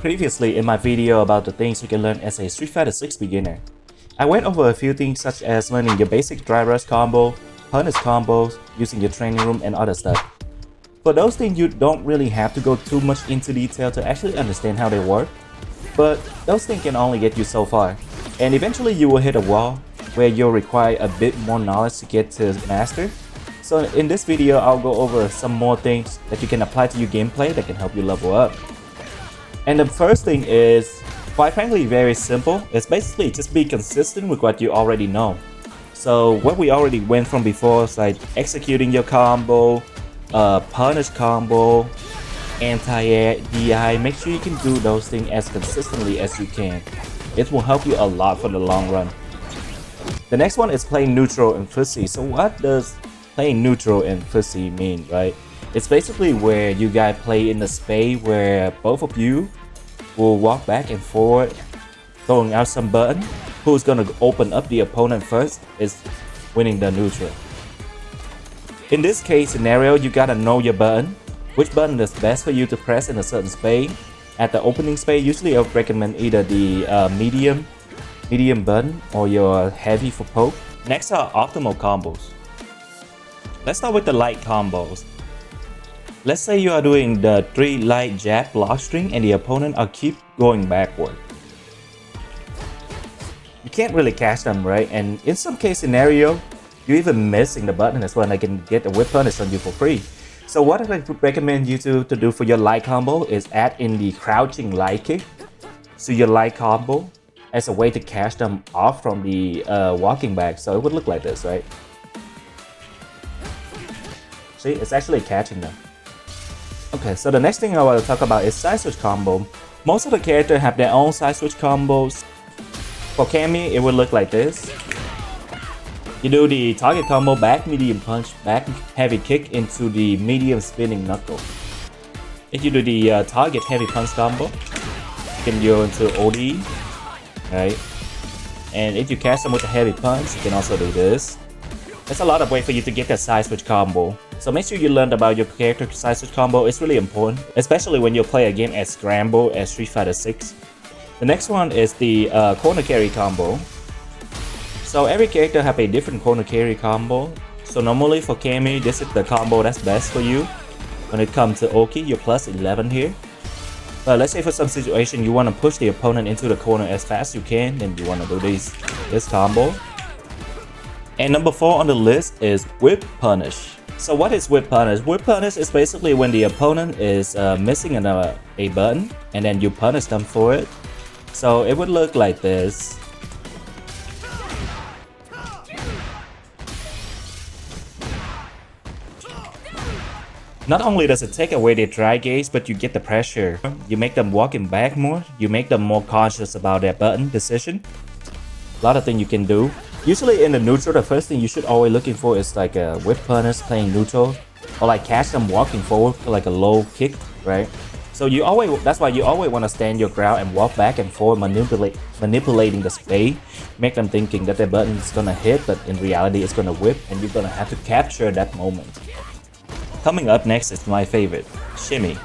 Previously in my video about the things you can learn as a Street Fighter 6 beginner, I went over a few things such as learning your basic dry rush combo, punish combos, using your training room and other stuff. For those things you don't really have to go too much into detail to actually understand how they work, but those things can only get you so far, and eventually you will hit a wall where you'll require a bit more knowledge to get to master. So in this video I'll go over some more things that you can apply to your gameplay that can help you level up. And the first thing is, quite frankly, very simple. It's basically just be consistent with what you already know. So what we already went from before is like executing your combo, punish combo, anti-air, DI. Make sure you can do those things as consistently as you can. It will help you a lot for the long run. The next one is playing neutral and fussy. So what does playing neutral and fussy mean, right? It's basically where you guys play in the space where both of you will walk back and forward, throwing out some button. Who's gonna open up the opponent first is winning the neutral. In this case scenario, you gotta know your button, which button is best for you to press in a certain space. At the opening space, usually I would recommend either the medium button or your heavy for poke. Next are optimal combos. Let's start with the light combos. Let's say you are doing the 3 light jab block string and the opponent are keep going backward. You can't really catch them, right? And in some case scenario, you're even missing the button as well, and they can get a whip punish on you for free. So what I recommend you to do for your light combo is add in the crouching light kick to your light combo as a way to catch them off from the walking back. So it would look like this, right? See, it's actually catching them. Okay, so the next thing I want to talk about is side switch combo. Most of the characters have their own side switch combos. For Cammy, it would look like this. You do the target combo, back medium punch, back heavy kick into the medium spinning knuckle. If you do the target heavy punch combo, you can go into OD, right? And if you catch them with a heavy punch, you can also do this. There's a lot of ways for you to get that side switch combo. So make sure you learn about your character side switch combo. It's really important, especially when you play a game as Scramble as Street Fighter 6. The next one is the corner carry combo. So every character have a different corner carry combo. So normally for Cammy, this is the combo that's best for you. When it comes to Oki, you're plus 11 here. But let's say for some situation you want to push the opponent into the corner as fast as you can, then you want to do this combo. And number 4 on the list is whip punish. So what is whip punish? Whip punish is basically when the opponent is missing a button and then you punish them for it. So it would look like this. Not only does it take away their dry gauge, but you get the pressure. You make them walking back more. You make them more conscious about their button decision. A lot of things you can do. Usually in the neutral, the first thing you should always looking for is like a whip punish playing neutral, or like catch them walking forward for like a low kick, right? So that's why you always want to stand your ground and walk back and forth, manipulating the space, make them thinking that their button is gonna hit, but in reality it's gonna whip, and you're gonna have to capture that moment. Coming up next is my favorite, shimmy.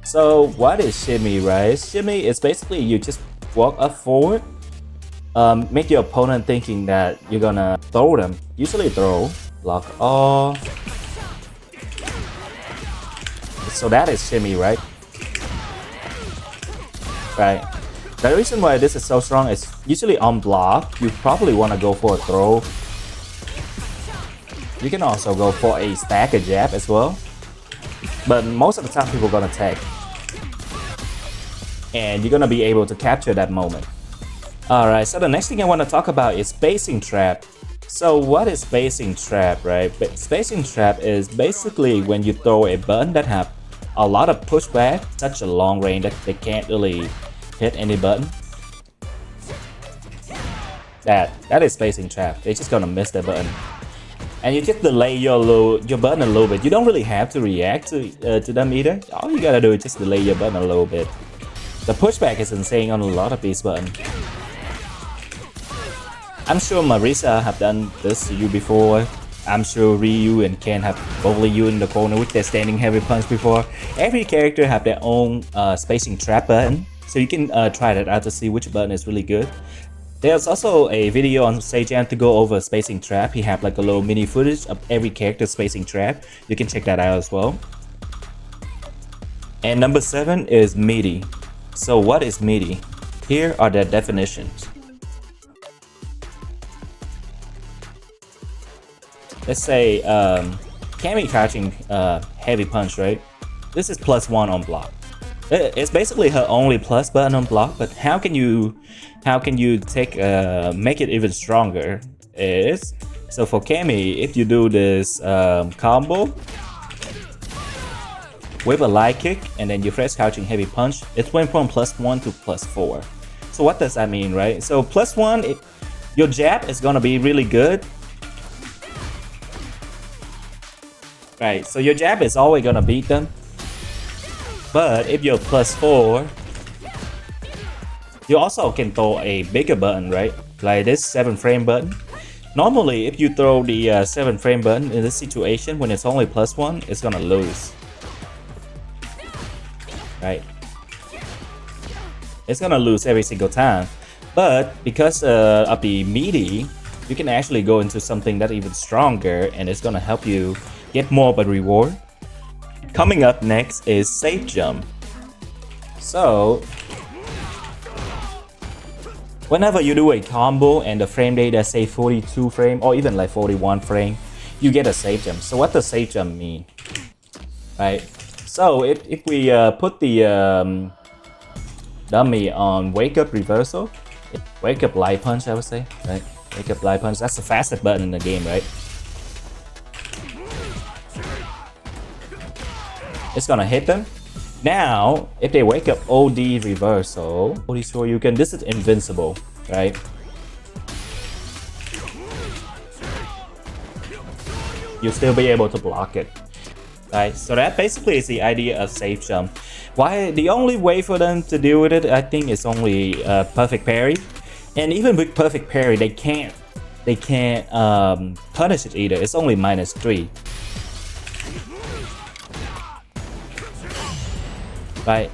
So what is shimmy, right? Shimmy is basically you just walk up forward. Make your opponent thinking that you're gonna throw them. Usually throw, block off. So that is shimmy, right? Right. The reason why this is so strong is usually on block, you probably want to go for a throw. You can also go for a stagger jab as well. But most of the time people are gonna tag. And you're gonna be able to capture that moment. Alright, so the next thing I want to talk about is spacing trap. So what is spacing trap, right? Spacing trap is basically when you throw a button that have a lot of pushback, such a long range that they can't really hit any button. That is spacing trap. They're just gonna miss the button. And you just delay your button a little bit. You don't really have to react to them either. All you gotta do is just delay your button a little bit. The pushback is insane on a lot of these buttons. I'm sure Marisa have done this to you before. I'm sure Ryu and Ken have bullied you in the corner with their standing heavy punch before. Every character have their own spacing trap button, so you can try that out to see which button is really good. There's also a video on Seijan to go over spacing trap. He have like a little mini footage of every character spacing trap. You can check that out as well. And number 7 is meaty. So what is meaty? Here are the definitions. Let's say Cammy crouching heavy punch, right? This is +1 on block. It's basically her only plus button on block, but how can you take make it even stronger is, so for Cammy, if you do this combo with a light kick and then you press crouching heavy punch, it went from +1 to +4. So what does that mean, right? So +1, your jab is gonna be really good. Right, so your jab is always gonna beat them. But if you're +4, you also can throw a bigger button, right? Like this 7 frame button. Normally, if you throw the 7 frame button in this situation when it's only +1, it's gonna lose. Right? It's gonna lose every single time. But because of the meaty, you can actually go into something that's even stronger, and it's gonna help you get more of a reward. Coming up next is safe jump. So whenever you do a combo and the frame data say 42 frame or even like 41 frame, you get a safe jump. So what does safe jump mean? Right? So if we put the dummy on wake up reversal, wake up light punch, I would say, right? Wake up light punch, that's the fastest button in the game, right? It's gonna hit them. Now, if they wake up OD reversal, OD Shoryuken, this is invincible, right? You'll still be able to block it, right? So that basically is the idea of safe jump. Why? The only way for them to deal with it, I think, is only perfect parry. And even with perfect parry, they can't punish it either. It's only -3. Right,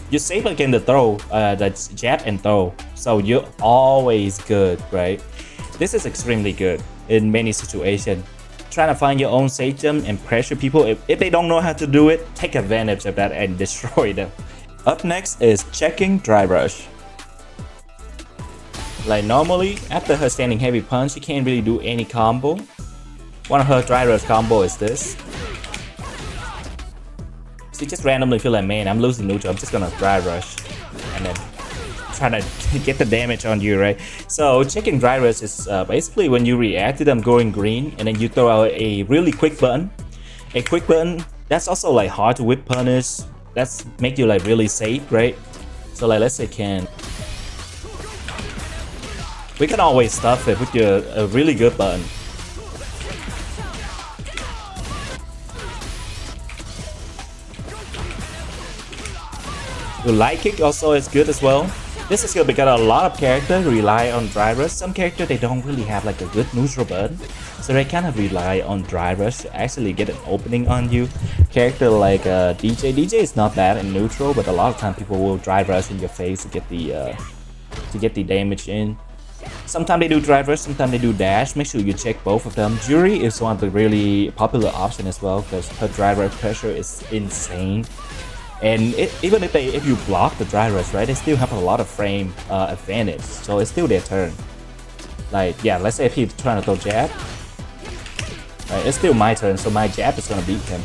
you're safe against the throw, the jab and throw, so you're always good, right? This is extremely good in many situations. Trying to find your own safe jump and pressure people. If they don't know how to do it, take advantage of that and destroy them. Up next is checking dry rush. Like normally, after her standing heavy punch, she can't really do any combo. One of her dry rush combo is this. She just randomly feel like, man, I'm losing neutral, I'm just gonna dry rush and then try to get the damage on you, right? So checking dry rush is basically when you react to them going green and then you throw out a really quick button. A quick button, that's also like hard to whip punish. That's make you like really safe, right? So like let's say we can always stuff it with a really good button. The light kick also is good as well. This is good because a lot of characters rely on dry rush. Some characters, they don't really have like a good neutral button, so they kind of rely on dry rush to actually get an opening on you. Character like DJ is not bad in neutral, but a lot of time people will dry rush in your face to get the damage in. Sometimes they do dry rush, sometimes they do dash. Make sure you check both of them. Jury is one of the really popular options as well because her dry rush pressure is insane. And even if you block the dry rush, right, they still have a lot of frame advantage, so it's still their turn. Like, yeah, let's say if he's trying to throw jab, right, it's still my turn, so my jab is gonna beat him.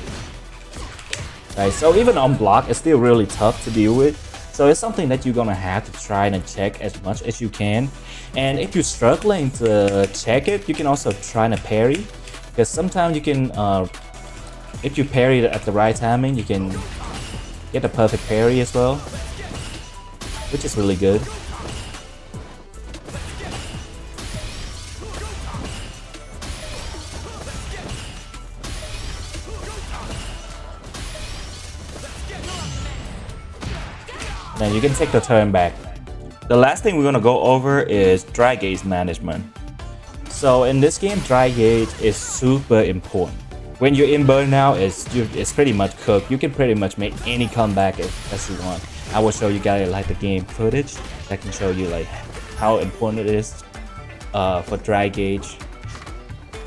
Right, so even on block, it's still really tough to deal with. So it's something that you're gonna have to try and check as much as you can. And if you're struggling to check it, you can also try to parry, because sometimes you can, if you parry it at the right timing, you can get a perfect parry as well, which is really good. Then you can take the turn back. The last thing we're gonna go over is dry gaze management. So in this game, dry gauge is super important. When you're in burnout, it's pretty much cooked. You can pretty much make any comeback as you want. I will show you guys like the game footage that can show you like how important it is for dry gauge.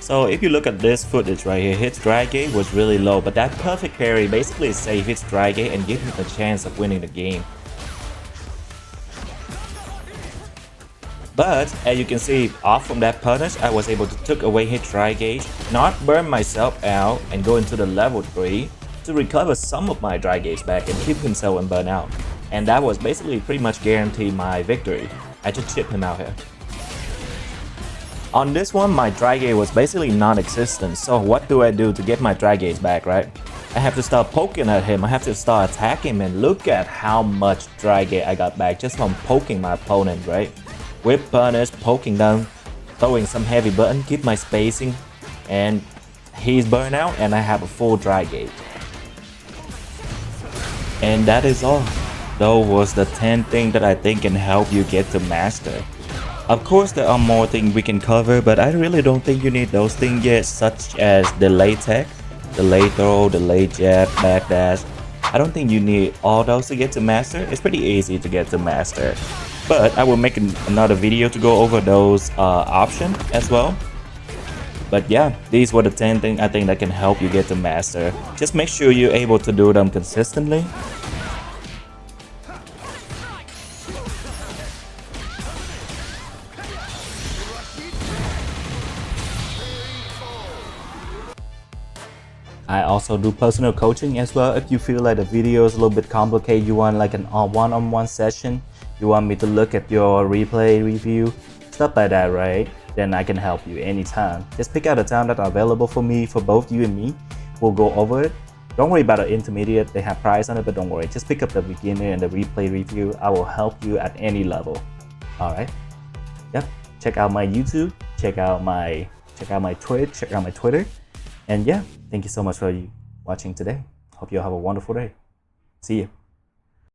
So if you look at this footage right here, his dry gauge was really low, but that perfect parry basically saved his dry gauge and give him a chance of winning the game. But as you can see, off from that punish, I was able to took away his dry gauge, not burn myself out and go into the level 3 to recover some of my dry gauge back and keep himself in burnout. And that was basically pretty much guaranteed my victory. I just chipped him out here. On this one, my dry gauge was basically non-existent, so what do I do to get my dry gauge back, right? I have to start poking at him, I have to start attacking him, and look at how much dry gauge I got back just from poking my opponent, right? Whip punish, poking down, throwing some heavy button, keep my spacing, and he's burned out and I have a full dry gauge. And that is all. Those was the 10 things that I think can help you get to master. Of course there are more things we can cover, but I really don't think you need those things yet, such as delay tech, delay throw, delay jab, backdash. I don't think you need all those to get to master. It's pretty easy to get to master. But I will make another video to go over those options as well. But yeah, these were the 10 things I think that can help you get to master. Just make sure you're able to do them consistently. I also do personal coaching as well. If you feel like the video is a little bit complicated, you want like an one-on-one session, you want me to look at your replay review, stuff like that, right? Then I can help you anytime. Just pick out a time that are available for me, for both you and me. We'll go over it. Don't worry about the intermediate, they have price on it, but don't worry. Just pick up the beginner and the replay review. I will help you at any level. Alright? Yep. Check out my YouTube, check out my Twitch, check out my Twitter. And yeah, thank you so much for watching today. Hope you have a wonderful day. See you.